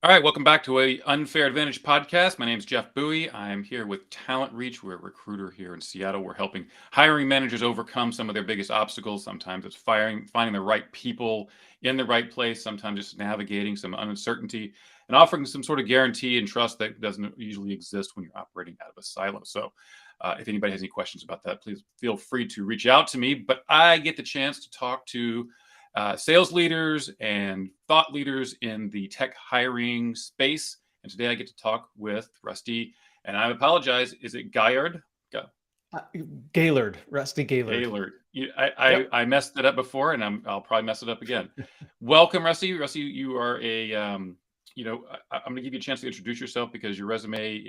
All right, welcome back to a Unfair Advantage podcast. My name is Jeff Bowie. I'm here with Talent Reach. We're a recruiter here in Seattle. We're helping hiring managers overcome some of their biggest obstacles. Sometimes it's finding the right people in the right place. Sometimes it's navigating some uncertainty and offering some sort of guarantee and trust that doesn't usually exist when you're operating out of a silo. So, if anybody has any questions about that, please feel free to reach out to me. But I get the chance to talk to sales leaders and thought leaders in the tech hiring space. And today I get to talk with Rusty. And I apologize. Is it Gaillard? Gaillard, Rusty Gaillard. Gaillard. Yep. I messed it up before, and I'll probably mess it up again. Welcome, Rusty. Rusty, you are a I'm going to give you a chance to introduce yourself because your resume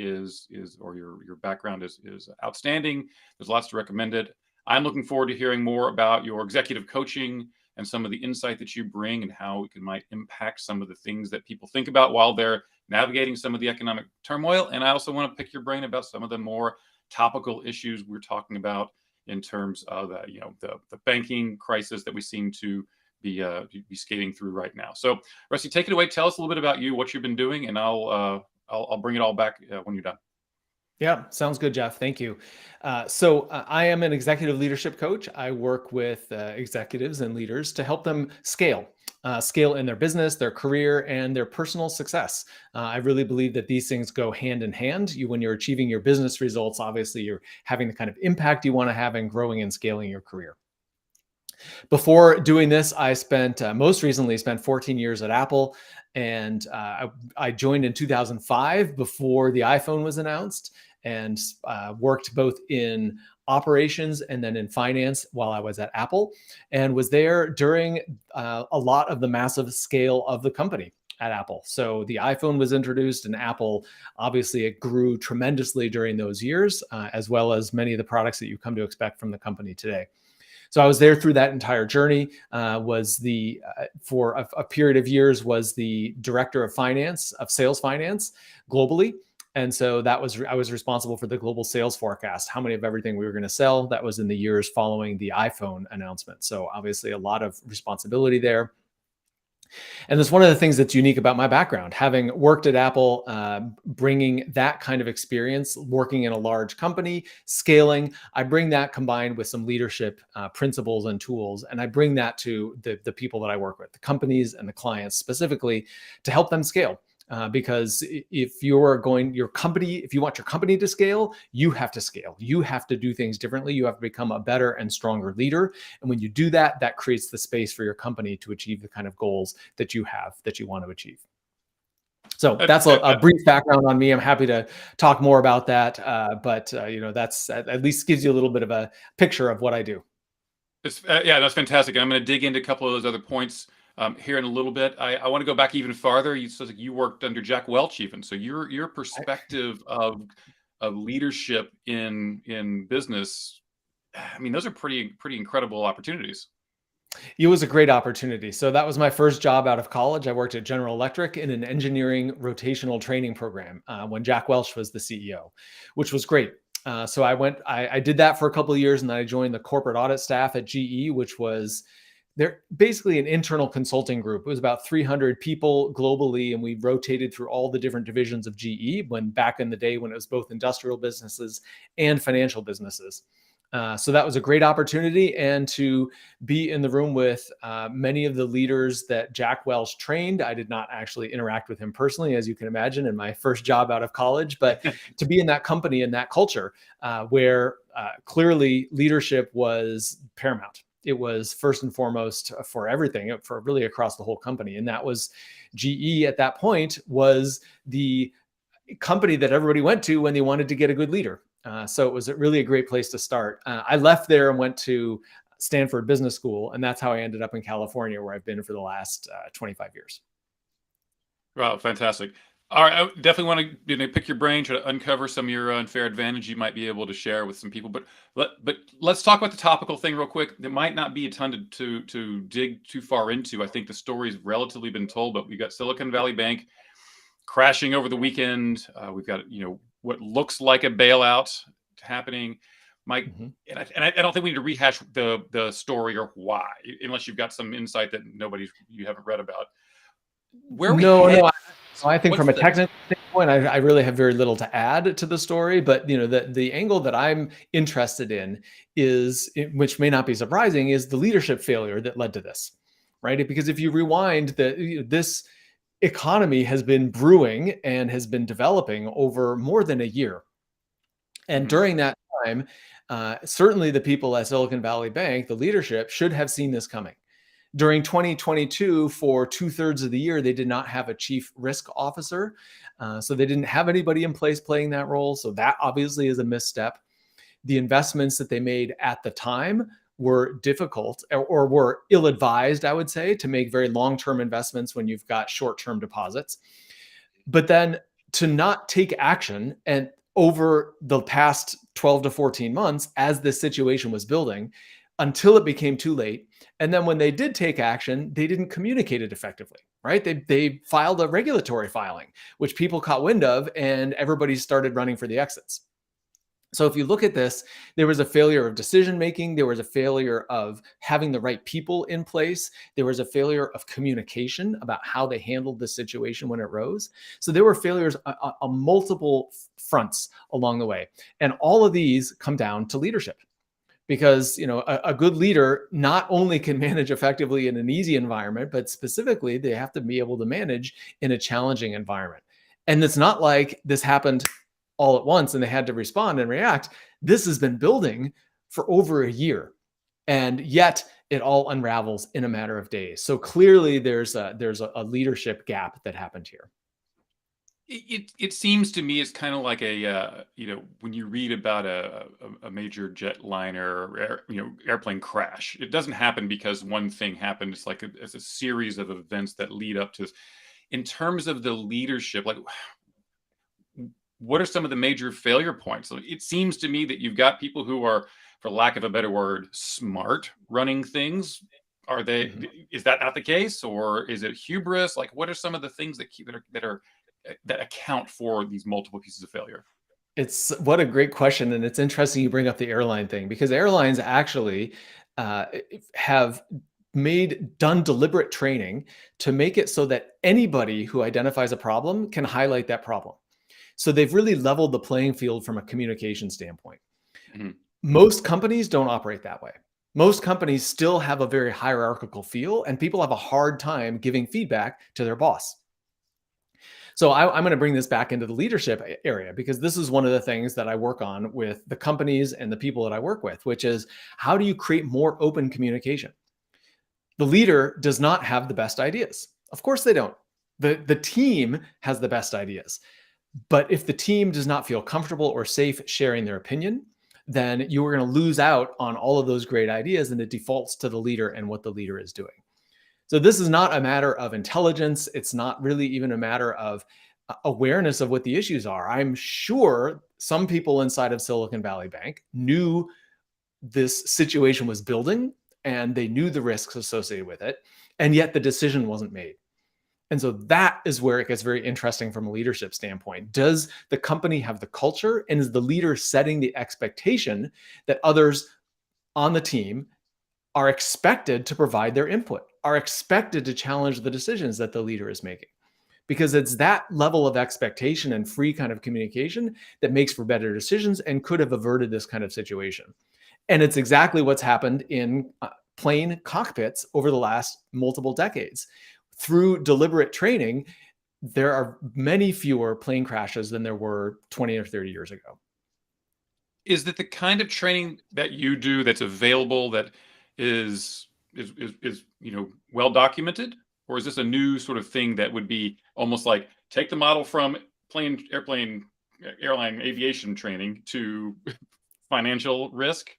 or your background is outstanding. There's lots to recommend it. I'm looking forward to hearing more about your executive coaching and some of the insight that you bring and how it might impact some of the things that people think about while they're navigating some of the economic turmoil. And I also want to pick your brain about some of the more topical issues we're talking about in terms of the banking crisis that we seem to be skating through right now. So, Rusty, take it away. Tell us a little bit about you, what you've been doing, and I'll bring it all back when you're done. Yeah, sounds good, Jeff. Thank you. So I am an executive leadership coach. I work with executives and leaders to help them scale in their business, their career, and their personal success. I really believe that these things go hand in hand. When you're achieving your business results, obviously you're having the kind of impact you want to have in growing and scaling your career. Before doing this, I most recently spent 14 years at Apple, and I joined in 2005 before the iPhone was announced, and worked both in operations and then in finance while I was at Apple, and was there during a lot of the massive scale of the company at Apple. So the iPhone was introduced, and Apple, obviously, it grew tremendously during those years, as well as many of the products that you come to expect from the company today. So I was there through that entire journey, for a period of years, was the director of finance, of sales finance globally. And so I was responsible for the global sales forecast, how many of everything we were going to sell. That was in the years following the iPhone announcement. So obviously a lot of responsibility there. And that's one of the things that's unique about my background, having worked at Apple, bringing that kind of experience, working in a large company, scaling. I bring that combined with some leadership principles and tools, and I bring that to the people that I work with, the companies and the clients specifically, to help them scale. Because if you want your company to scale, you have to scale. You have to do things differently. You have to become a better and stronger leader. And when you do that, that creates the space for your company to achieve the kind of goals that you want to achieve. So that's a brief background on me. I'm happy to talk more about that. But that's at least gives you a little bit of a picture of what I do. That's fantastic. And I'm going to dig into a couple of those other points here in a little bit. I want to go back even farther. You worked under Jack Welch even. So your perspective of leadership in business, I mean, those are pretty incredible opportunities. It was a great opportunity. So that was my first job out of college. I worked at General Electric in an engineering rotational training program when Jack Welch was the CEO, which was great. So I did that for a couple of years, and then I joined the corporate audit staff at GE, which was they're basically an internal consulting group. It was about 300 people globally, and we rotated through all the different divisions of GE back in the day when it was both industrial businesses and financial businesses. So that was a great opportunity, and to be in the room with many of the leaders that Jack Welch trained. I did not actually interact with him personally, as you can imagine, in my first job out of college, but to be in that company and that culture where clearly leadership was paramount. It was first and foremost for everything, for really across the whole company. And that was GE at that point was the company that everybody went to when they wanted to get a good leader. So it was really a great place to start. I left there and went to Stanford Business School, and that's how I ended up in California, where I've been for the last 25 years. Wow, fantastic. All right, I definitely want to pick your brain, try to uncover some of your unfair advantage you might be able to share with some people. But let's talk about the topical thing real quick. There might not be a ton to dig too far into. I think the story's relatively been told, but we've got Silicon Valley Bank crashing over the weekend. We've got what looks like a bailout happening. Mike, and I don't think we need to rehash the story or why, unless you've got some insight that you haven't read about. I think What's from a the technical standpoint, I really have very little to add to the story, but the angle that I'm interested in is, which may not be surprising, is the leadership failure that led to this, right? Because if you rewind, this economy has been brewing and has been developing over more than a year. And Mhm. during that time, certainly the people at Silicon Valley Bank, the leadership, should have seen this coming. During 2022, for 2/3 of the year, they did not have a chief risk officer. So they didn't have anybody in place playing that role. So that obviously is a misstep. The investments that they made at the time were difficult, or were ill-advised, I would say, to make very long-term investments when you've got short-term deposits. But then to not take action, and over the past 12 to 14 months, as this situation was building, until it became too late. And then when they did take action, they didn't communicate it effectively, right? They filed a regulatory filing, which people caught wind of, and everybody started running for the exits. So if you look at this, there was a failure of decision making, there was a failure of having the right people in place, there was a failure of communication about how they handled the situation when it rose. So there were failures on multiple fronts along the way. And all of these come down to leadership, because a good leader not only can manage effectively in an easy environment, but specifically they have to be able to manage in a challenging environment. And it's not like this happened all at once and they had to respond and react. This has been building for over a year, and yet it all unravels in a matter of days. So clearly there's a leadership gap that happened here. it seems to me it's kind of like a when you read about a major jetliner or airplane crash, it doesn't happen because one thing happened. It's like it's a series of events that lead up to this. In terms of the leadership, like what are some of the major failure points? So it seems to me that you've got people who are, for lack of a better word, smart running things. Are they? Mhm. Is that not the case, or is it hubris? Like, what are some of the things that account for these multiple pieces of failure? It's What a great question, and it's interesting you bring up the airline thing, because airlines actually uh, have done deliberate training to make it so that anybody who identifies a problem can highlight that problem. So they've really leveled the playing field from a communication standpoint. Mhm. Most companies don't operate that way. Most companies still have a very hierarchical feel, and people have a hard time giving feedback to their boss. So I'm going to bring this back into the leadership area, because this is one of the things that I work on with the companies and the people that I work with, which is, how do you create more open communication? The leader does not have the best ideas. Of course they don't. The team has the best ideas. But if the team does not feel comfortable or safe sharing their opinion, then you are going to lose out on all of those great ideas, and it defaults to the leader and what the leader is doing. So this is not a matter of intelligence. It's not really even a matter of awareness of what the issues are. I'm sure some people inside of Silicon Valley Bank knew this situation was building, and they knew the risks associated with it, and yet the decision wasn't made. And so that is where it gets very interesting from a leadership standpoint. Does the company have the culture, and is the leader setting the expectation that others on the team are expected to provide their input, are expected to challenge the decisions that the leader is making? Because it's that level of expectation and free kind of communication that makes for better decisions and could have averted this kind of situation. And it's exactly what's happened in plane cockpits over the last multiple decades. Through deliberate training, there are many fewer plane crashes than there were 20 or 30 years ago. Is that the kind of training that you do that's available, that is well documented, or is this a new sort of thing that would be almost like take the model from airline aviation training to financial risk?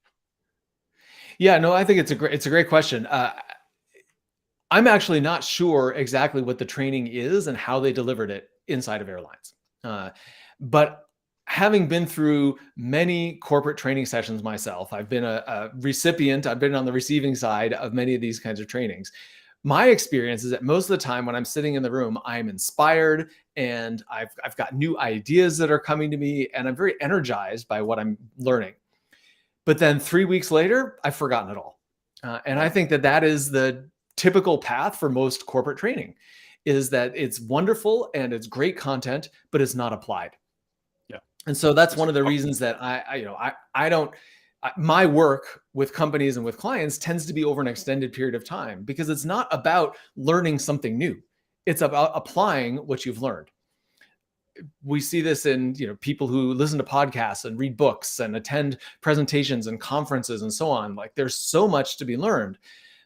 Yeah, no, I think it's a great question. I'm actually not sure exactly what the training is and how they delivered it inside of airlines. But having been through many corporate training sessions myself, I've been a recipient, I've been on the receiving side of many of these kinds of trainings. My experience is that most of the time when I'm sitting in the room, I'm inspired, and I've got new ideas that are coming to me, and I'm very energized by what I'm learning. But then 3 weeks later, I've forgotten it all. And I Yeah. think that that is the typical path for most corporate training, is that it's wonderful and it's great content, but it's not applied. Yeah. And so that's one of the reasons that I don't, my work with companies and with clients tends to be over an extended period of time, because it's not about learning something new. It's about applying what you've learned. We see this in, people who listen to podcasts and read books and attend presentations and conferences and so on. Like, there's so much to be learned,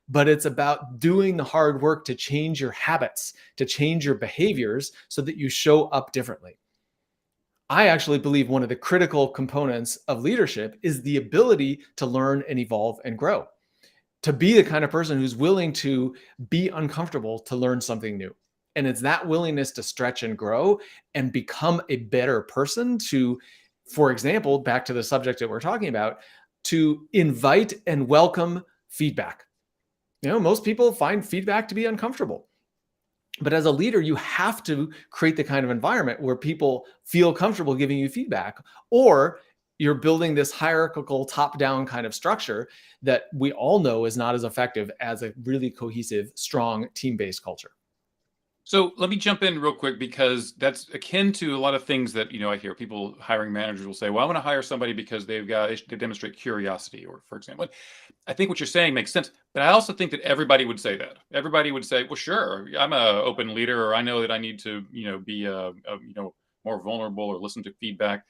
but it's about doing the hard work to change your habits, to change your behaviors so that you show up differently. I actually believe one of the critical components of leadership is the ability to learn and evolve and grow, to be the kind of person who's willing to be uncomfortable to learn something new. And it's that willingness to stretch and grow and become a better person to, for example, back to the subject that we're talking about, to invite and welcome feedback. Most people find feedback to be uncomfortable. But as a leader, you have to create the kind of environment where people feel comfortable giving you feedback, or you're building this hierarchical top-down kind of structure that we all know is not as effective as a really cohesive, strong team-based culture. So let me jump in real quick, because that's akin to a lot of things that, I hear people, hiring managers will say, well, I want to hire somebody because they demonstrate curiosity, or, for example. I think what you're saying makes sense, but I also think that everybody would say that. Everybody would say, well, sure, I'm an open leader, or I know that I need to, be more vulnerable or listen to feedback.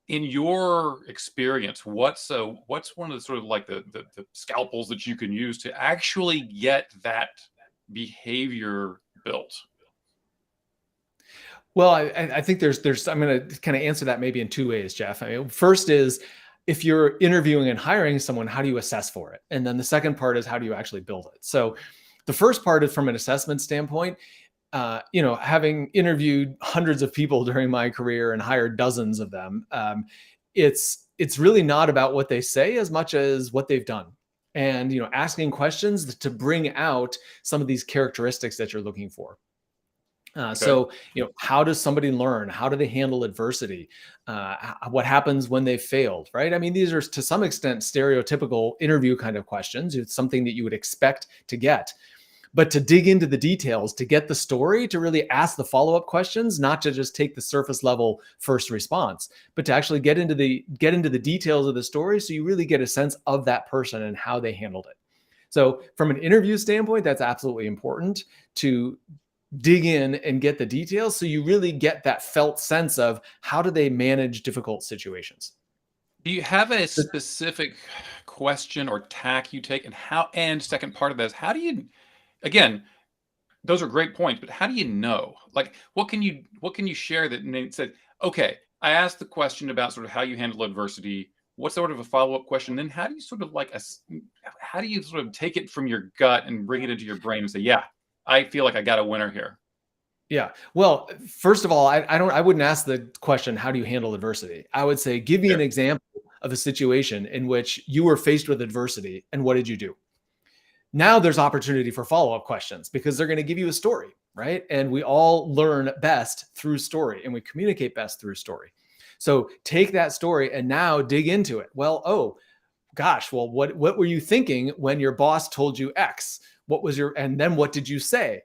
In your experience, what's one of the sort of like the scalpels that you can use to actually get that behavior built? Well, I think there's I'm going to kind of answer that maybe in two ways, Jeff. First is, if you're interviewing and hiring someone, how do you assess for it? And then the second part is, how do you actually build it? So the first part is from an assessment standpoint. Having interviewed hundreds of people during my career and hired dozens of them, it's really not about what they say as much as what they've done. And, asking questions to bring out some of these characteristics that you're looking for. Okay. So, how does somebody learn? How do they handle adversity? What happens when they've failed, right? I mean, these are to some extent stereotypical interview kind of questions. It's something that you would expect to get. But to dig into the details, to get the story, to really ask the follow-up questions, not to just take the surface level first response, but to actually get into the details of the story, so you really get a sense of that person and how they handled it. So from an interview standpoint, that's absolutely important to dig in and get the details, so you really get that felt sense of how do they manage difficult situations. Do you have a specific question or tack you take, and second part of that is, how do you, again, those are great points, but how do you know? Like, what can you share that said, okay, I asked the question about sort of how you handle adversity. What's sort of a follow-up question? Then how do you sort of take it from your gut and bring it into your brain and say, yeah, I feel like I got a winner here? Yeah. Well, first of all, I wouldn't ask the question, how do you handle adversity? I would say, give me an example of a situation in which you were faced with adversity, and what did you do? Now there's opportunity for follow-up questions, because they're going to give you a story, right? And we all learn best through story, and we communicate best through story. So take that story and now dig into it. Well, oh gosh, well, what were you thinking when your boss told you X? And then what did you say?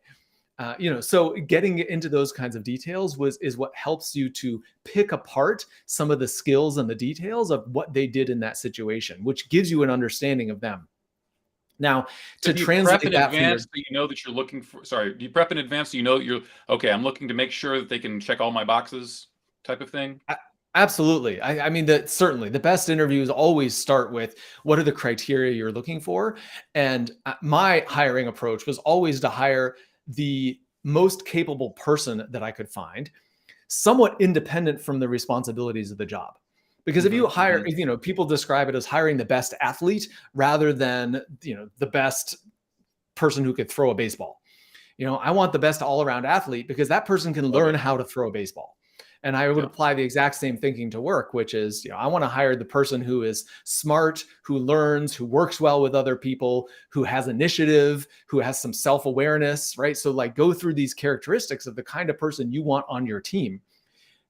So getting into those kinds of details is what helps you to pick apart some of the skills and the details of what they did in that situation, which gives you an understanding of them. Now, to translate that for your, so you know that you're looking for, sorry, do you prep in advance so you know that you're, okay, I'm looking to make sure that they can check all my boxes type of thing? Absolutely. I mean, certainly the best interviews always start with, what are the criteria you're looking for? And my hiring approach was always to hire the most capable person that I could find, somewhat independent from the responsibilities of the job. Because if you hire, people describe it as hiring the best athlete rather than, the best person who could throw a baseball. I want the best all-around athlete, because that person can learn how to throw a baseball. And I would apply the exact same thinking to work, which is, I want to hire the person who is smart, who learns, who works well with other people, who has initiative, who has some self-awareness, right? So like, go through these characteristics of the kind of person you want on your team.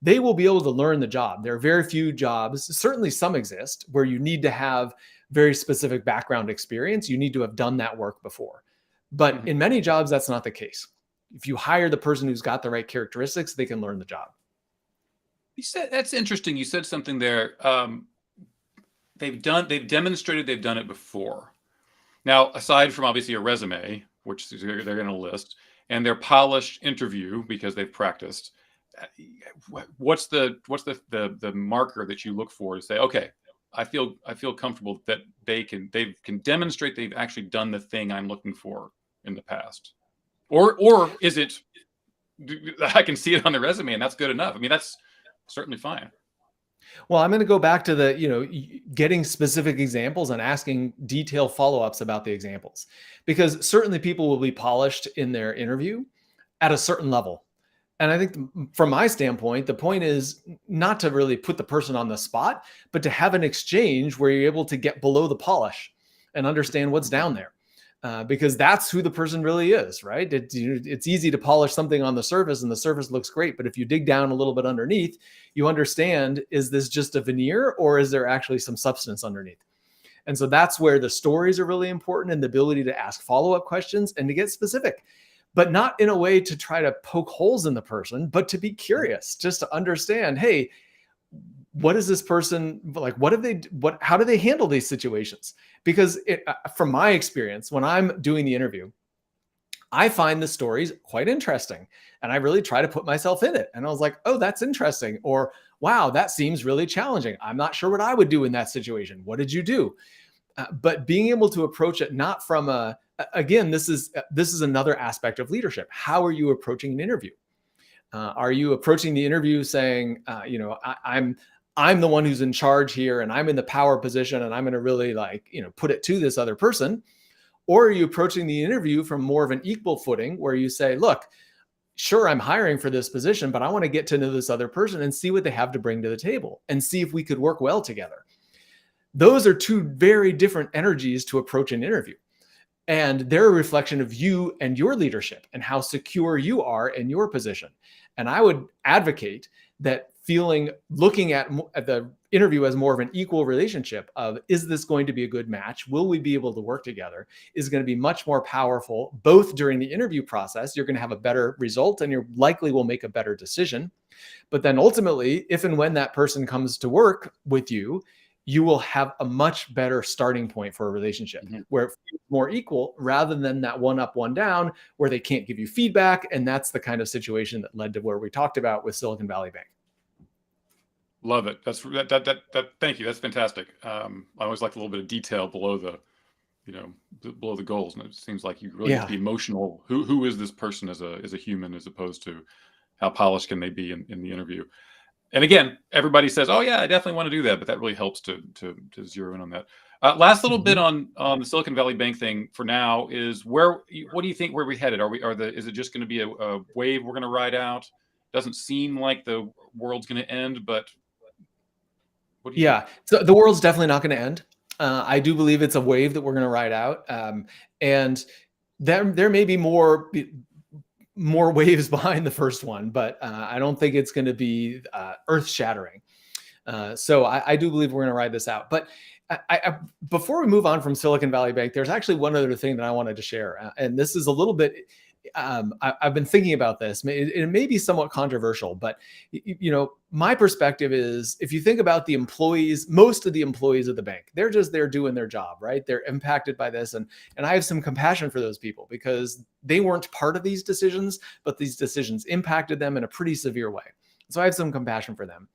They will be able to learn the job. There are very few jobs, certainly some exist, where you need to have very specific background experience. You need to have done that work before. But in many jobs, that's not the case. if you hire the person who's got the right characteristics, they can learn the job. You said that's interesting. You said something there. They've demonstrated they've done it before. Now, aside from obviously a resume, which they're going to list, and their polished interview because they've practiced, what's the marker that you look for to say, okay, I feel comfortable that they can demonstrate they've actually done the thing I'm looking for in the past, or is it I can see it on the resume and that's good enough? I mean, that's certainly fine. Well, I'm going to go back to the, getting specific examples and asking detailed follow-ups about the examples, because certainly people will be polished in their interview at a certain level. And I think from my standpoint, the point is not to really put the person on the spot, but to have an exchange where you're able to get below the polish and understand what's down there. Because that's who the person really is, right? It's easy to polish something on the surface and the surface looks great. But if you dig down a little bit underneath, you understand, is this just a veneer or is there actually some substance underneath? And so that's where the stories are really important, and the ability to ask follow-up questions and to get specific, but not in a way to try to poke holes in the person, but to be curious, just to understand, hey, what is this person like? How do they handle these situations? Because from my experience, when I'm doing the interview, I find the stories quite interesting and I really try to put myself in it. And I was like, oh, that's interesting. Or, wow, that seems really challenging. I'm not sure what I would do in that situation. What did you do? But being able to approach it not from again, this is another aspect of leadership. How are you approaching an interview? Are you approaching the interview saying, I'm the one who's in charge here and I'm in the power position and I'm going to really put it to this other person? Or are you approaching the interview from more of an equal footing where you say, look, sure, I'm hiring for this position, but I want to get to know this other person and see what they have to bring to the table and see if we could work well together. Those are two very different energies to approach an interview. And they're a reflection of you and your leadership and how secure you are in your position. And I would advocate that looking at the interview as more of an equal relationship of, is this going to be a good match? Will we be able to work together? Is going to be much more powerful, both during the interview process. You're going to have a better result and you likely will make a better decision. But then ultimately, if and when that person comes to work with you, you will have a much better starting point for a relationship where it feels more equal rather than that one up, one down where they can't give you feedback. And that's the kind of situation that led to where we talked about with Silicon Valley Bank. Love it. Thank you. That's fantastic. I always like a little bit of detail below the goals. And it seems like you really have to be emotional. Who is this person as a human, as opposed to how polished can they be in the interview? And again, everybody says, "Oh yeah, I definitely want to do that," but that really helps to zero in on that. Last little bit on the Silicon Valley Bank thing for now is what do you think where we're headed? Is it just going to be a wave we're going to ride out? Doesn't seem like the world's going to end, but what do you think? So the world's definitely not going to end. I do believe it's a wave that we're going to ride out, and there may be more waves behind the first one, but I don't think it's going to be earth shattering. So I do believe we're going to ride this out. But before we move on from Silicon Valley Bank, there's actually one other thing that I wanted to share. And this is a little bit, I've been thinking about this. It may be somewhat controversial, but my perspective is, if you think about the employees, most of the employees of the bank, they're just there doing their job, right? They're impacted by this. And I have some compassion for those people because they weren't part of these decisions, but these decisions impacted them in a pretty severe way. So I have some compassion for them.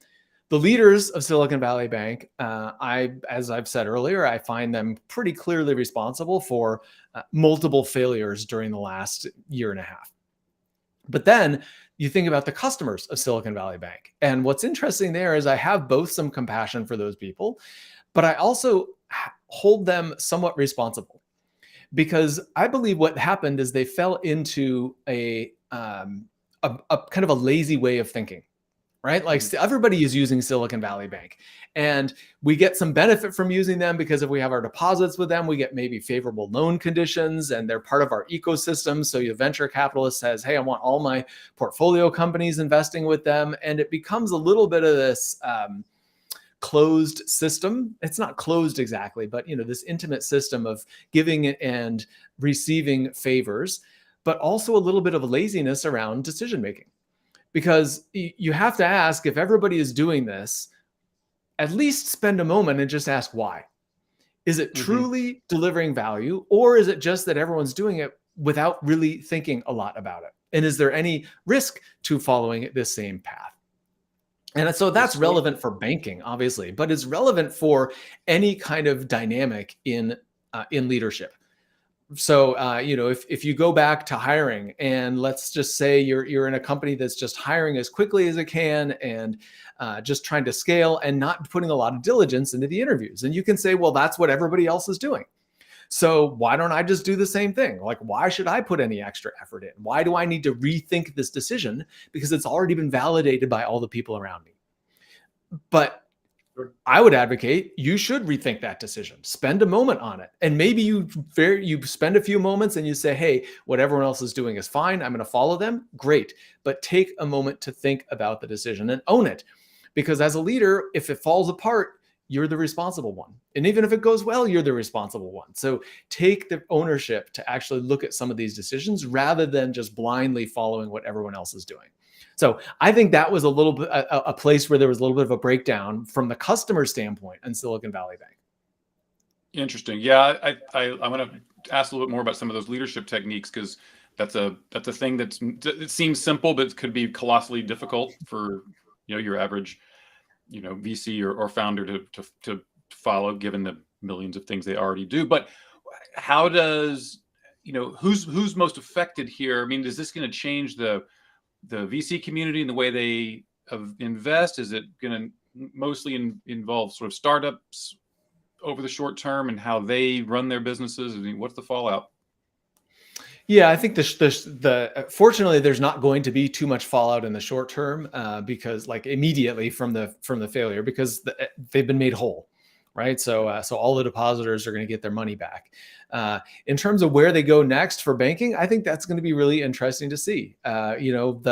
The leaders of Silicon Valley Bank, as I've said earlier, I find them pretty clearly responsible for multiple failures during the last year and a half. But then you think about the customers of Silicon Valley Bank. And what's interesting there is I have both some compassion for those people, but I also hold them somewhat responsible, because I believe what happened is they fell into a kind of a lazy way of thinking. Right? Like everybody is using Silicon Valley Bank, and we get some benefit from using them because if we have our deposits with them, we get maybe favorable loan conditions and they're part of our ecosystem. So your venture capitalist says, hey, I want all my portfolio companies investing with them. And it becomes a little bit of this closed system. It's not closed exactly, but this intimate system of giving and receiving favors. but also a little bit of laziness around decision making. Because you have to ask, if everybody is doing this, at least spend a moment and just ask why. Is it truly delivering value, or is it just that everyone's doing it without really thinking a lot about it? And is there any risk to following this same path? And so that's relevant for banking, obviously, but it's relevant for any kind of dynamic in leadership. So, if you go back to hiring, and let's just say you're in a company that's just hiring as quickly as it can and just trying to scale and not putting a lot of diligence into the interviews. And you can say, well, that's what everybody else is doing. So why don't I just do the same thing? Like, why should I put any extra effort in? Why do I need to rethink this decision? Because it's already been validated by all the people around me. But I would advocate you should rethink that decision. Spend a moment on it. And maybe you spend a few moments and you say, hey, what everyone else is doing is fine. I'm going to follow them. Great. But take a moment to think about the decision and own it. Because as a leader, if it falls apart, you're the responsible one. And even if it goes well, you're the responsible one. So take the ownership to actually look at some of these decisions rather than just blindly following what everyone else is doing. So I think that was a little bit a place where there was a little bit of a breakdown from the customer standpoint in Silicon Valley Bank. Interesting. Yeah, I want to ask a little bit more about some of those leadership techniques, because that's a thing it seems simple, but it could be colossally difficult for your average VC or founder to follow, given the millions of things they already do. But how does who's most affected here? I mean, is this going to change the VC community and the way they invest? Is it going to mostly involve sort of startups over the short term and how they run their businesses? I mean, what's the fallout? Yeah, I think fortunately there's not going to be too much fallout in the short term because immediately from the failure, because they've been made whole. Right. So all the depositors are going to get their money back. In terms of where they go next for banking, I think that's going to be really interesting to see. There's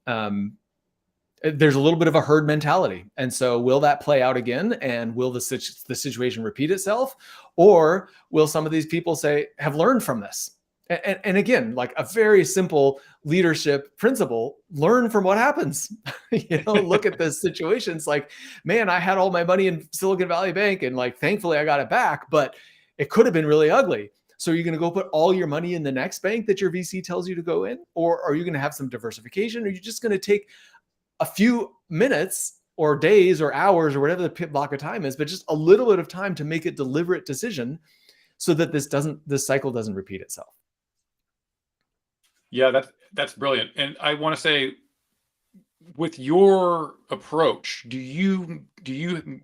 a little bit of a herd mentality. And so will that play out again? And will the situation repeat itself? Or will some of these people have learned from this? And again, like a very simple leadership principle, learn from what happens. Look at the situations like, man, I had all my money in Silicon Valley Bank and thankfully I got it back, but it could have been really ugly. So are you going to go put all your money in the next bank that your VC tells you to go in? Or are you going to have some diversification? Or are you just going to take a few minutes or days or hours or whatever the block of time is, but just a little bit of time to make a deliberate decision so that this cycle doesn't repeat itself? Yeah, that's brilliant. And I want to say, with your approach, do you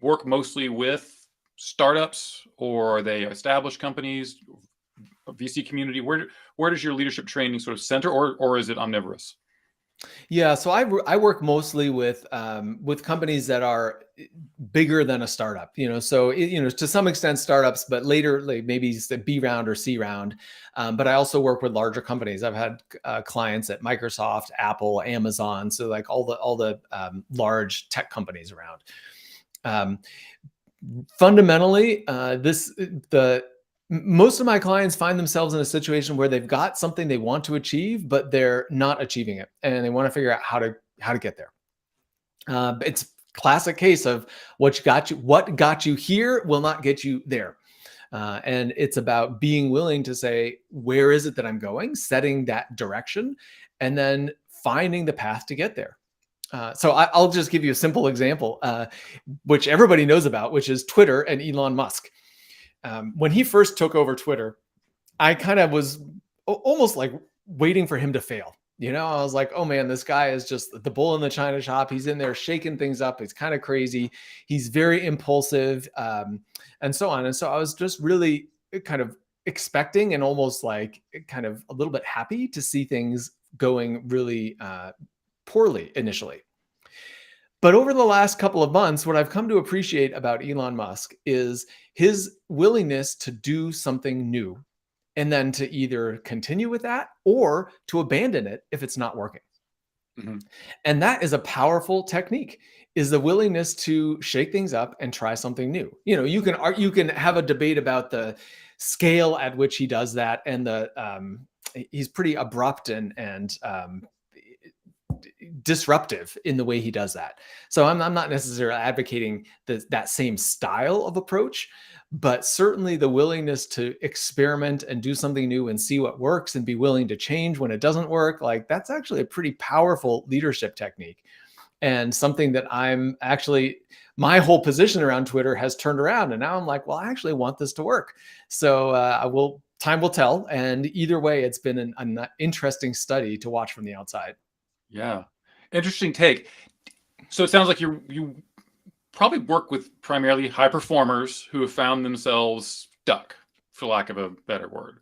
work mostly with startups, or are they established companies, VC community? Where does your leadership training sort of center, or is it omnivorous? Yeah, so I work mostly with companies that are bigger than a startup, so to some extent startups, but later maybe it's the B round or C round. But I also work with larger companies. I've had clients at Microsoft, Apple, Amazon, so all the large tech companies around. Fundamentally, most of my clients find themselves in a situation where they've got something they want to achieve, but they're not achieving it, and they want to figure out how to get there. It's classic case of what got you here will not get you there. And it's about being willing to say, where is it that I'm going, setting that direction, and then finding the path to get there. So I'll just give you a simple example, which everybody knows about, which is Twitter and Elon Musk. When he first took over Twitter, I kind of was almost like waiting for him to fail. I was like, oh man, this guy is just the bull in the china shop. He's in there shaking things up. It's kind of crazy. He's very impulsive, and so on. And so I was just really kind of expecting and almost like kind of a little bit happy to see things going really poorly initially. But over the last couple of months, what I've come to appreciate about Elon Musk is his willingness to do something new, and then to either continue with that or to abandon it if it's not working. Mm-hmm. And that is a powerful technique, is the willingness to shake things up and try something new. You can have a debate about the scale at which he does that and the he's pretty abrupt and disruptive in the way he does that. So I'm not necessarily advocating that same style of approach, but certainly the willingness to experiment and do something new and see what works and be willing to change when it doesn't work, like that's actually a pretty powerful leadership technique. And something that I'm actually, my whole position around Twitter has turned around, and now I'm like, well, I actually want this to work. So time will tell. And either way, it's been an interesting study to watch from the outside. Yeah. Interesting take. So it sounds like you probably work with primarily high performers who have found themselves stuck, for lack of a better word.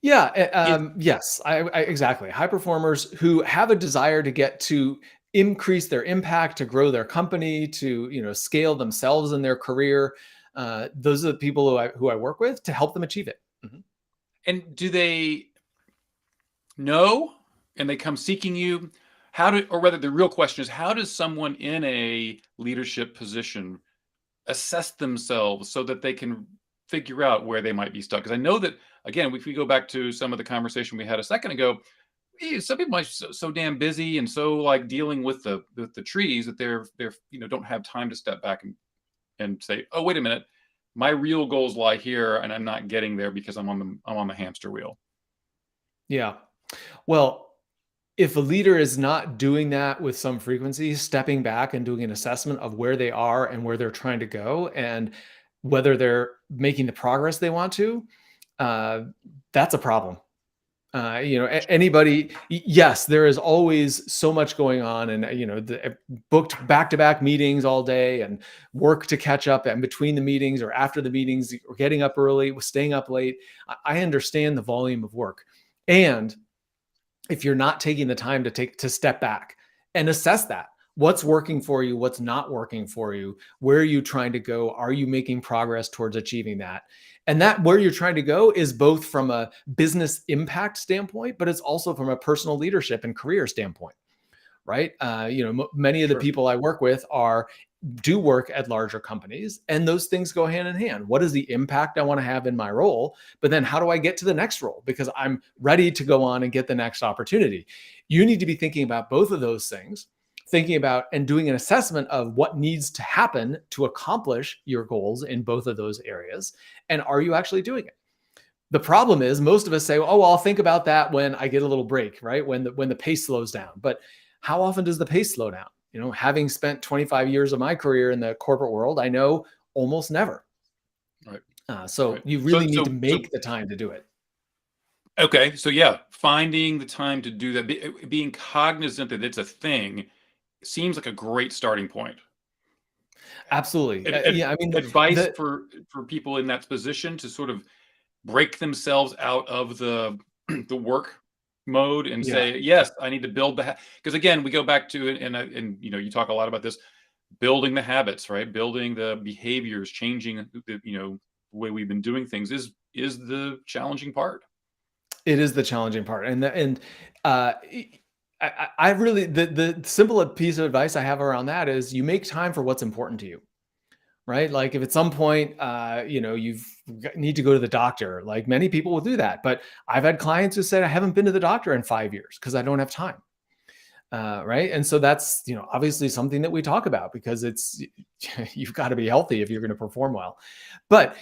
Yeah. Yes, exactly. High performers who have a desire to get to increase their impact, to grow their company, to scale themselves in their career. Those are the people who I work with to help them achieve it. Mm-hmm. And do they know and they come seeking you? Or rather, the real question is, how does someone in a leadership position assess themselves so that they can figure out where they might be stuck? Because I know that, again, if we go back to some of the conversation we had a second ago, some people are so damn busy and so like dealing with the trees that they're don't have time to step back and say, oh, wait a minute, my real goals lie here and I'm not getting there because I'm on the hamster wheel. Yeah. Well, if a leader is not doing that with some frequency, stepping back and doing an assessment of where they are and where they're trying to go and whether they're making the progress they want to, that's a problem. Anybody, yes, there is always so much going on, and booked back-to-back meetings all day and work to catch up and between the meetings or after the meetings, or getting up early, staying up late. I understand the volume of work. And if you're not taking the time to step back and assess that, what's working for you, what's not working for you, where are you trying to go? Are you making progress towards achieving that? And that where you're trying to go is both from a business impact standpoint, but it's also from a personal leadership and career standpoint, right? Many of the people I work with do work at larger companies, and those things go hand in hand. What is the impact I want to have in my role? But then how do I get to the next role? Because I'm ready to go on and get the next opportunity. You need to be thinking about both of those things, thinking about and doing an assessment of what needs to happen to accomplish your goals in both of those areas. And are you actually doing it? The problem is most of us say, oh, well, I'll think about that when I get a little break, right? When the pace slows down. But how often does the pace slow down? Having spent 25 years of my career in the corporate world, I know almost never. Right. So right. you really need to make the time to do it. Okay. So yeah, finding the time to do that, being cognizant that it's a thing, seems like a great starting point. Absolutely. Advice for people in that position to sort of break themselves out of the work mode and say, yes, I need to build because again, we go back to it and you talk a lot about this, building the habits, right? Building the behaviors, changing the way we've been doing things is the challenging part. It is the challenging part. I really, the simple piece of advice I have around that is you make time for what's important to you, right? Like if at some point, you need to go to the doctor, like many people will do that. But I've had clients who said, I haven't been to the doctor in 5 years because I don't have time. Right. And so that's, obviously something that we talk about because you've got to be healthy if you're going to perform well. But,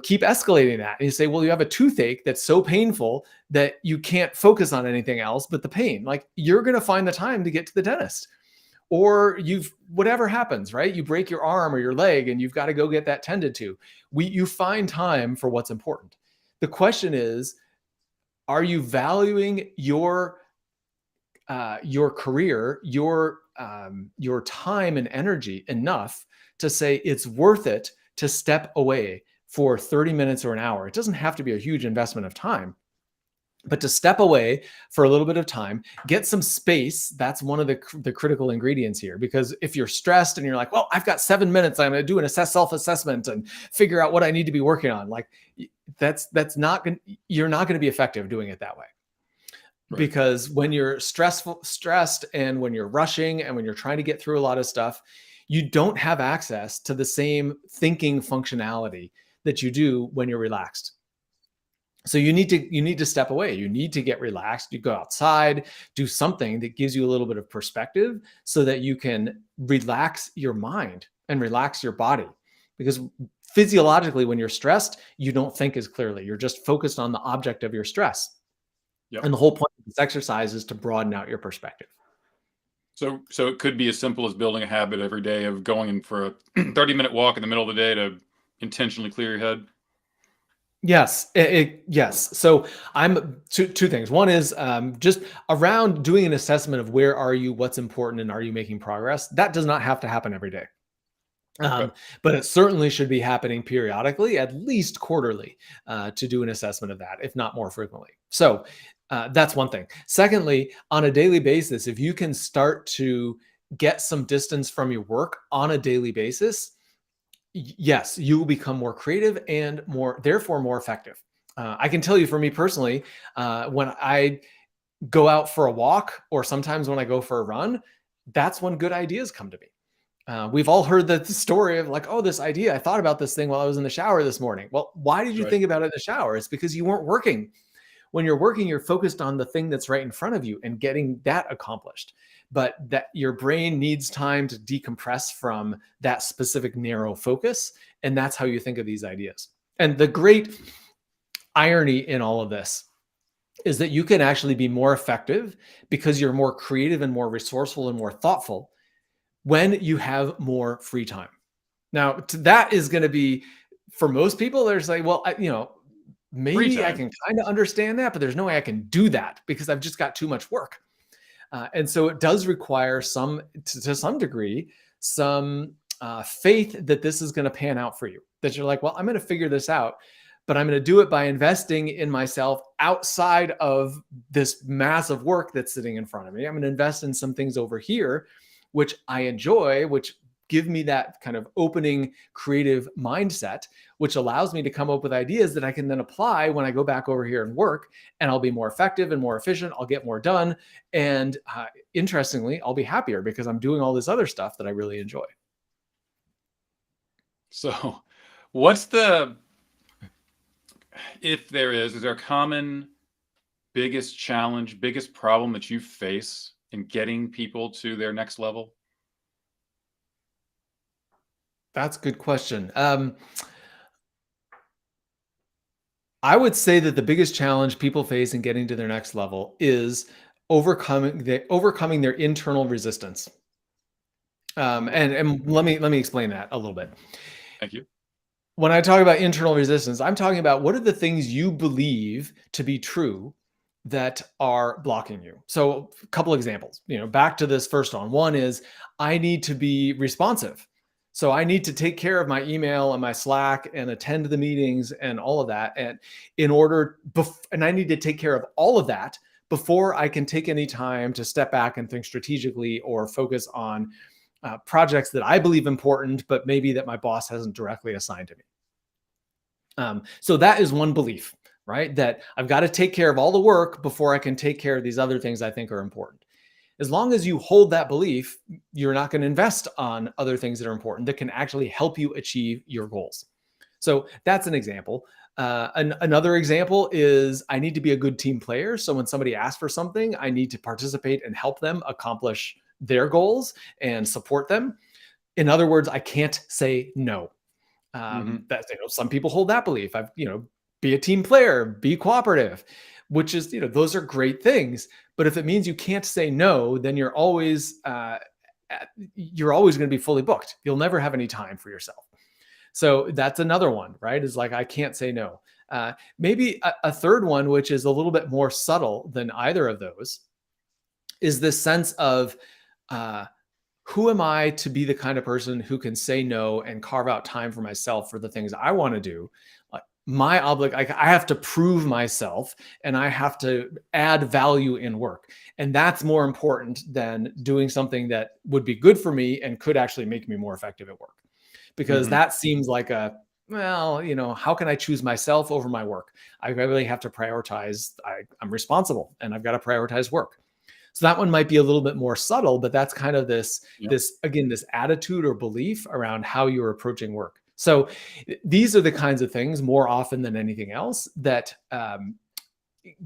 keep escalating that. And you say, well, you have a toothache that's so painful that you can't focus on anything else but the pain. Like you're going to find the time to get to the dentist, or whatever happens, right? You break your arm or your leg and you've got to go get that tended to. You find time for what's important. The question is, are you valuing your career, your time and energy enough to say it's worth it to step away for 30 minutes or an hour? It doesn't have to be a huge investment of time, but to step away for a little bit of time, get some space. That's one of the critical ingredients here, because if you're stressed and you're like, well, I've got 7 minutes, I'm going to do an self-assessment and figure out what I need to be working on. Like you're not going to be effective doing it that way. Right. Because when you're stressed and when you're rushing and when you're trying to get through a lot of stuff, you don't have access to the same thinking functionality that you do when you're relaxed. So you need to step away. You need to get relaxed. You go outside, do something that gives you a little bit of perspective so that you can relax your mind and relax your body. Because physiologically, when you're stressed, you don't think as clearly. You're just focused on the object of your stress. Yep. And the whole point of this exercise is to broaden out your perspective. So it could be as simple as building a habit every day of going in for a 30-minute walk in the middle of the day to intentionally clear your head. Yes, yes. So I'm two things. One is just around doing an assessment of where are you, what's important, and are you making progress. That does not have to happen every day. Okay. But it certainly should be happening periodically, at least quarterly, to do an assessment of that, if not more frequently. So that's one thing. Secondly, on a daily basis, if you can start to get some distance from your work on a daily basis, yes, you will become more creative and therefore more effective. I can tell you for me personally, when I go out for a walk or sometimes when I go for a run, that's when good ideas come to me. We've all heard the story of like, oh, this idea, I thought about this thing while I was in the shower this morning. Well, why did you think about it in the shower? It's because you weren't working. When you're working, you're focused on the thing that's right in front of you and getting that accomplished. But that your brain needs time to decompress from that specific narrow focus. And that's how you think of these ideas. And the great irony in all of this is that you can actually be more effective because you're more creative and more resourceful and more thoughtful when you have more free time. Now, that is going to be, for most people, there's like, well, maybe I can kind of understand that, but there's no way I can do that because I've just got too much work. And so it does require to some degree, some faith that this is going to pan out for you, that you're like, well, I'm going to figure this out, but I'm going to do it by investing in myself outside of this massive work that's sitting in front of me. I'm going to invest in some things over here, which I enjoy, which give me that kind of opening creative mindset, which allows me to come up with ideas that I can then apply when I go back over here and work, and I'll be more effective and more efficient. I'll get more done. And interestingly, I'll be happier because I'm doing all this other stuff that I really enjoy. So if there is there a common biggest challenge, biggest problem that you face in getting people to their next level? That's a good question. I would say that the biggest challenge people face in getting to their next level is overcoming their internal resistance. And let me explain that a little bit. Thank you. When I talk about internal resistance, I'm talking about what are the things you believe to be true that are blocking you. So a couple examples, back to this first one. One is I need to be responsive. So I need to take care of my email and my Slack and attend to the meetings and all of that. And and I need to take care of all of that before I can take any time to step back and think strategically or focus on projects that I believe important, but maybe that my boss hasn't directly assigned to me. So that is one belief, right? That I've got to take care of all the work before I can take care of these other things I think are important. As long as you hold that belief, you're not going to invest on other things that are important that can actually help you achieve your goals. So that's an example. Another example is I need to be a good team player. So when somebody asks for something, I need to participate and help them accomplish their goals and support them. In other words, I can't say no. Some people hold that belief. Be a team player, be cooperative, which is, those are great things. But if it means you can't say no, then you're always going to be fully booked. You'll never have any time for yourself. So that's another one, right? Is like, I can't say no. Maybe a third one, which is a little bit more subtle than either of those, is this sense of who am I to be the kind of person who can say no and carve out time for myself for the things I want to do? I have to prove myself and I have to add value in work. And that's more important than doing something that would be good for me and could actually make me more effective at work. Because that seems like how can I choose myself over my work? I really have to prioritize. I'm responsible and I've got to prioritize work. So that one might be a little bit more subtle, but that's kind of this attitude or belief around how you're approaching work. So these are the kinds of things more often than anything else that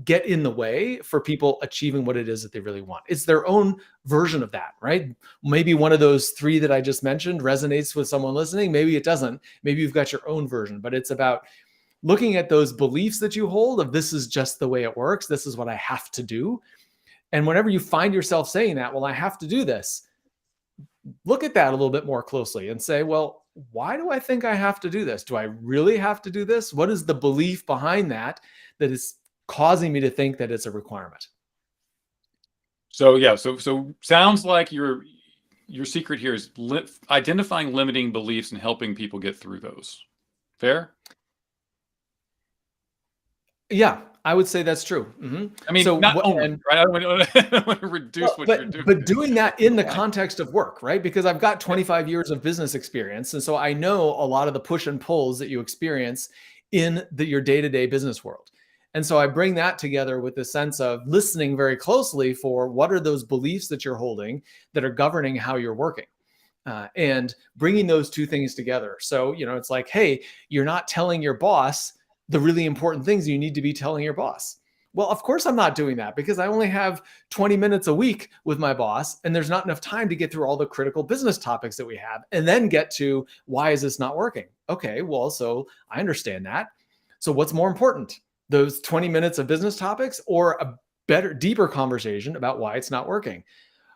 get in the way for people achieving what it is that they really want. It's their own version of that, right? Maybe one of those three that I just mentioned resonates with someone listening. Maybe it doesn't. Maybe you've got your own version, but it's about looking at those beliefs that you hold of this is just the way it works. This is what I have to do. And whenever you find yourself saying that, well, I have to do this, look at that a little bit more closely and say, well, why do I think I have to do this? Do I really have to do this? What is the belief behind that that is causing me to think that it's a requirement? So yeah, so sounds like your secret here is identifying limiting beliefs and helping people get through those. Fair? Yeah, I would say that's true. Mm-hmm. I mean, so not what, only, and, right? I don't want to reduce what you're doing. but doing that in the context of work, right? Because I've got 25 years of business experience. And so I know a lot of the push and pulls that you experience in your day-to-day business world. And so I bring that together with the sense of listening very closely for what are those beliefs that you're holding that are governing how you're working. And bringing those two things together. So, it's like, hey, you're not telling your boss the really important things you need to be telling your boss. Well, of course I'm not doing that because I only have 20 minutes a week with my boss and there's not enough time to get through all the critical business topics that we have and then get to why is this not working? Okay, well, so I understand that. So what's more important? Those 20 minutes of business topics or a better, deeper conversation about why it's not working?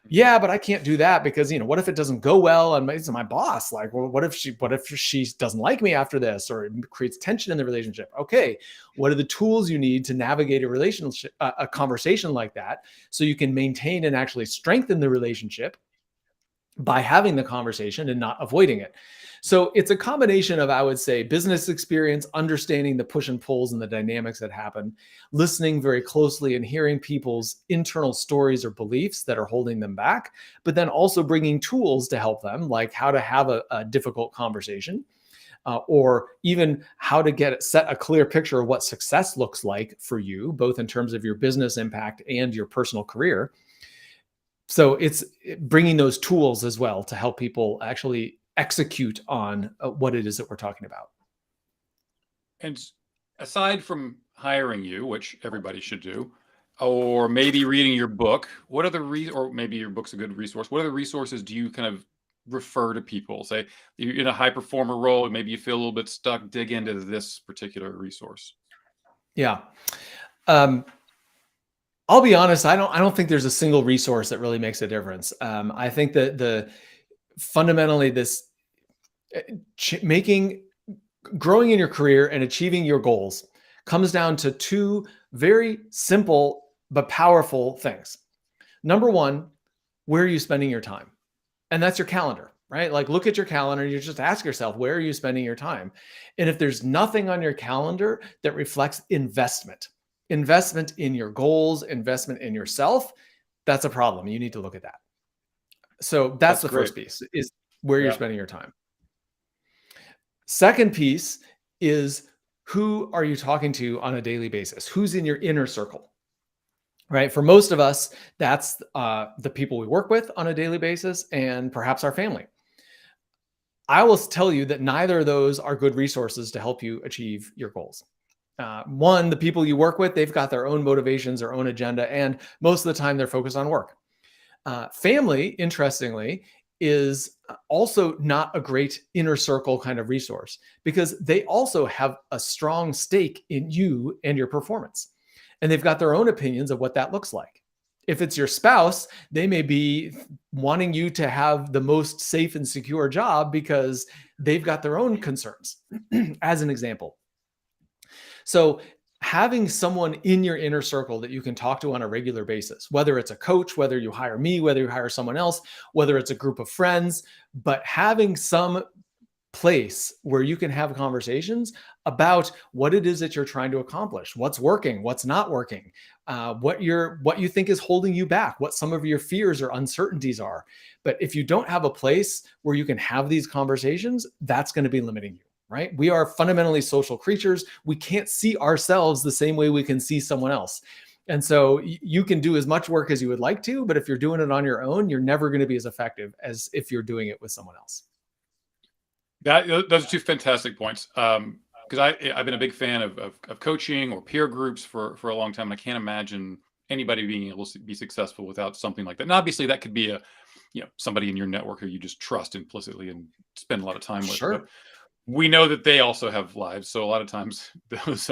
Yeah, but I can't do that because, what if it doesn't go well? And it's my boss, like, well, what if she doesn't like me after this, or it creates tension in the relationship? Okay. What are the tools you need to navigate a relationship, a conversation like that, so you can maintain and actually strengthen the relationship by having the conversation and not avoiding it? So it's a combination of, I would say, business experience, understanding the push and pulls and the dynamics that happen, listening very closely and hearing people's internal stories or beliefs that are holding them back, but then also bringing tools to help them, like how to have a difficult conversation, or even how to set a clear picture of what success looks like for you, both in terms of your business impact and your personal career. So it's bringing those tools as well to help people actually execute on what it is that we're talking about. And aside from hiring you, which everybody should do, or maybe reading your book, what are or maybe your book's a good resource. What other resources do you kind of refer to people? Say you're in a high performer role, and maybe you feel a little bit stuck, dig into this particular resource. Yeah. I'll be honest. I don't think there's a single resource that really makes a difference. I think that fundamentally this growing in your career and achieving your goals comes down to two very simple but powerful things. Number one, where are you spending your time? And that's your calendar, right? Like, look at your calendar. You just ask yourself, where are you spending your time? And if there's nothing on your calendar that reflects investment in your goals, investment in yourself, that's a problem. You need to look at that. So that's the first piece, is where you're spending your time. Second piece is, who are you talking to on a daily basis? Who's in your inner circle, right? For most of us, that's the people we work with on a daily basis and perhaps our family. I will tell you that neither of those are good resources to help you achieve your goals. One, the people you work with, they've got their own motivations, their own agenda, and most of the time they're focused on work. Family, interestingly, is also not a great inner circle kind of resource because they also have a strong stake in you and your performance. And they've got their own opinions of what that looks like. If it's your spouse, they may be wanting you to have the most safe and secure job because they've got their own concerns, as an example. So having someone in your inner circle that you can talk to on a regular basis, whether it's a coach, whether you hire me, whether you hire someone else, whether it's a group of friends, but having some place where you can have conversations about what it is that you're trying to accomplish, what's working, what's not working, what you think is holding you back, what some of your fears or uncertainties are. But if you don't have a place where you can have these conversations, that's going to be limiting you. Right? We are fundamentally social creatures. We can't see ourselves the same way we can see someone else. And so you can do as much work as you would like to, but if you're doing it on your own, you're never going to be as effective as if you're doing it with someone else. Those are two fantastic points. Because I've been a big fan of coaching or peer groups for a long time. And I can't imagine anybody being able to be successful without something like that. And obviously that could be somebody in your network who you just trust implicitly and spend a lot of time with. But Sure. we know that they also have lives, so a lot of times those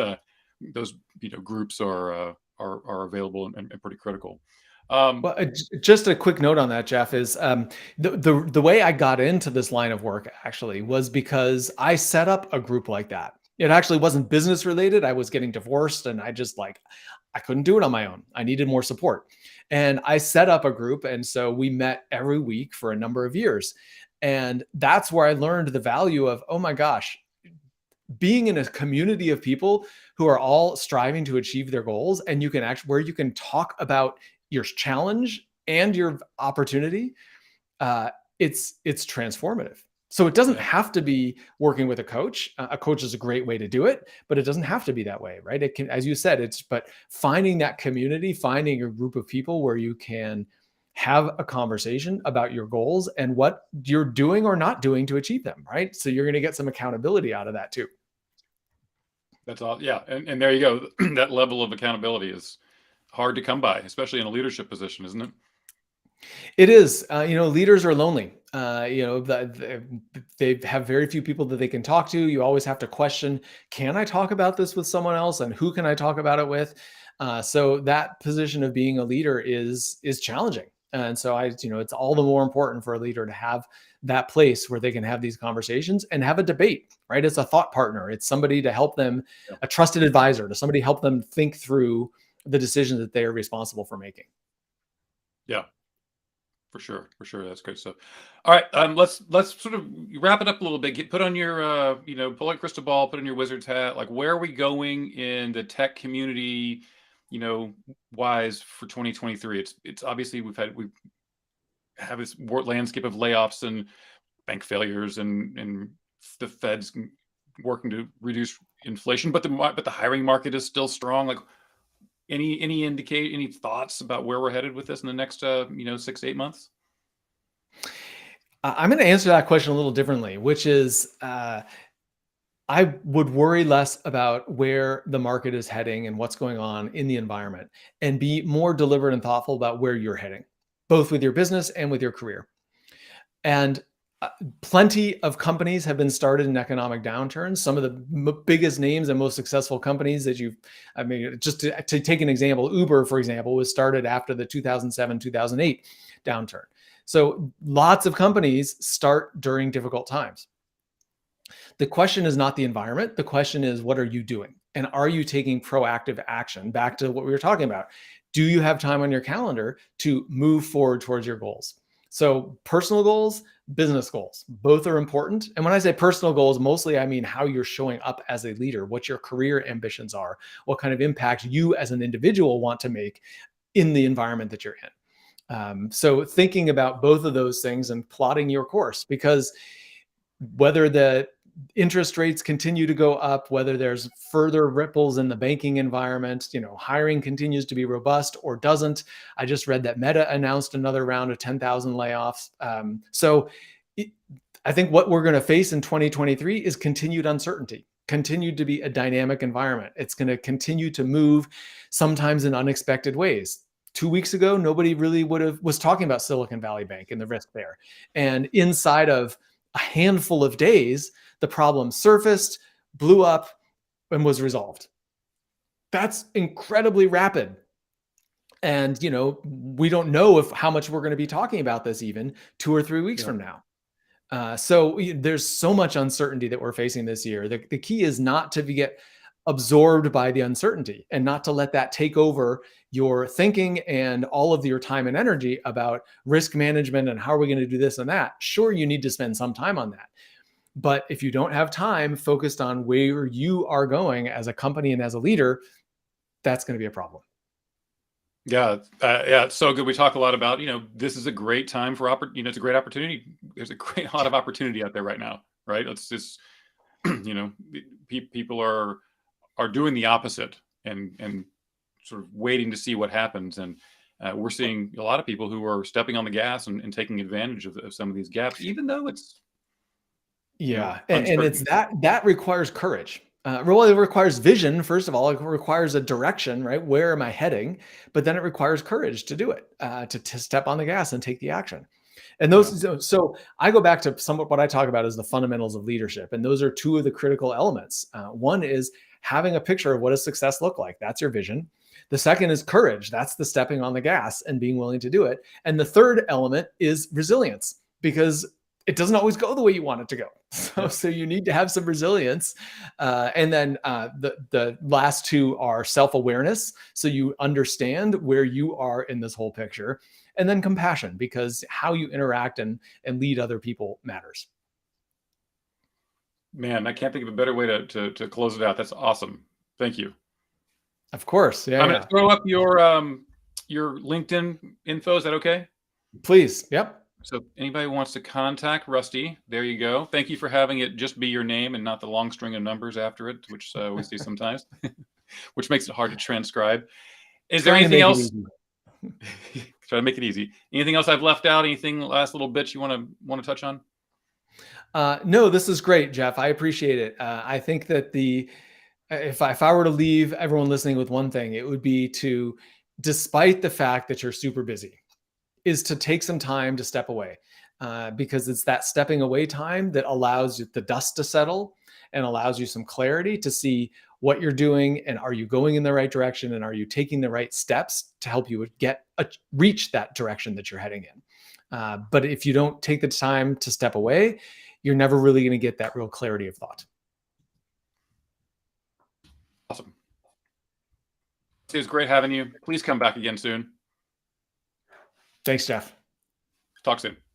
groups are available and pretty critical. Well, just a quick note on that, Jeff, is the way I got into this line of work actually was because I set up a group like that. It actually wasn't business related. I was getting divorced and I couldn't do it on my own. I needed more support. And I set up a group. And so we met every week for a number of years. And that's where I learned the value of, oh my gosh, being in a community of people who are all striving to achieve their goals, and where you can talk about your challenge and your opportunity, it's transformative. So it doesn't have to be working with a coach. A coach is a great way to do it, but it doesn't have to be that way, right? It can, as you said, but finding that community, finding a group of people where you can have a conversation about your goals and what you're doing or not doing to achieve them, right? So you're going to get some accountability out of that too. That's all. Yeah. And there you go. That level of accountability is hard to come by, especially in a leadership position, isn't it? It is. Leaders are lonely. They have very few people that they can talk to. You always have to question, can I talk about this with someone else, and who can I talk about it with? So that position of being a leader is challenging. And so it's all the more important for a leader to have that place where they can have these conversations and have a debate, right? It's a thought partner. It's somebody to help them, a trusted advisor, to somebody help them think through the decisions that they are responsible for making. Yeah, for sure. That's great stuff. All right. Let's sort of wrap it up a little bit. Put on your, pull out crystal ball, put on your wizard's hat. Like, where are we going in the tech community, wise for 2023? It's obviously we have this landscape of layoffs and bank failures and the Fed's working to reduce inflation, but the hiring market is still strong. Like, any thoughts about where we're headed with this in the next 6 to 8 months? I'm going to answer that question a little differently, which is I would worry less about where the market is heading and what's going on in the environment, and be more deliberate and thoughtful about where you're heading, both with your business and with your career. And plenty of companies have been started in economic downturns. Some of the biggest names and most successful companies that just to take an example, Uber, for example, was started after the 2007, 2008 downturn. So lots of companies start during difficult times. The question is not the environment. The question is, what are you doing? And are you taking proactive action? Back to what we were talking about. Do you have time on your calendar to move forward towards your goals? So personal goals, business goals, both are important. And when I say personal goals, mostly I mean how you're showing up as a leader, what your career ambitions are, what kind of impact you as an individual want to make in the environment that you're in. So thinking about both of those things and plotting your course, because whether the interest rates continue to go up, whether there's further ripples in the banking environment, hiring continues to be robust or doesn't. I just read that Meta announced another round of 10,000 layoffs. I think what we're going to face in 2023 is continued uncertainty, continued to be a dynamic environment. It's going to continue to move, sometimes in unexpected ways. 2 weeks ago, nobody really was talking about Silicon Valley Bank and the risk there. And inside of a handful of days, the problem surfaced, blew up, and was resolved. That's incredibly rapid. And, we don't know how much we're going to be talking about this even 2 or 3 weeks from now. So there's so much uncertainty that we're facing this year. The key is not to get absorbed by the uncertainty and not to let that take over your thinking and all of your time and energy about risk management and how are we going to do this and that. Sure, you need to spend some time on that. But if you don't have time focused on where you are going as a company and as a leader, that's going to be a problem. Yeah. It's so good. We talk a lot about, this is a great time for, it's a great opportunity. There's a great lot of opportunity out there right now, right? It's just, people are doing the opposite and sort of waiting to see what happens. And we're seeing a lot of people who are stepping on the gas and taking advantage of some of these gaps, even though it's Yeah, and it's uncertain. that requires courage. Well, it requires vision, first of all. It requires a direction, right? Where am I heading? But then it requires courage to do it, to step on the gas and take the action. And Yeah. so I go back to somewhat what I talk about as the fundamentals of leadership. And those are two of the critical elements. One is having a picture of what does success look like. That's your vision. The second is courage. That's the stepping on the gas and being willing to do it. And the third element is resilience, because it doesn't always go the way you want it to go. So you need to have some resilience. And then the last two are self-awareness. So you understand where you are in this whole picture. And then compassion, because how you interact and lead other people matters. Man, I can't think of a better way to close it out. That's awesome. Thank you. Of course. Yeah. I'm going to throw up your LinkedIn info. Is that okay? Please. Yep. So if anybody wants to contact Rusty, there you go. Thank you for having it just be your name and not the long string of numbers after it, which we see sometimes, which makes it hard to transcribe. Is there anything else? Try to make it easy. Anything else I've left out? Anything last little bits you want to touch on? No, this is great, Jeff. I appreciate it. I think that if I were to leave everyone listening with one thing, it would be to, despite the fact that you're super busy, is to take some time to step away, because it's that stepping away time that allows the dust to settle and allows you some clarity to see what you're doing, and are you going in the right direction, and are you taking the right steps to help you reach that direction that you're heading in. But if you don't take the time to step away, you're never really going to get that real clarity of thought. Awesome. It was great having you. Please come back again soon. Thanks, Jeff. Talk soon.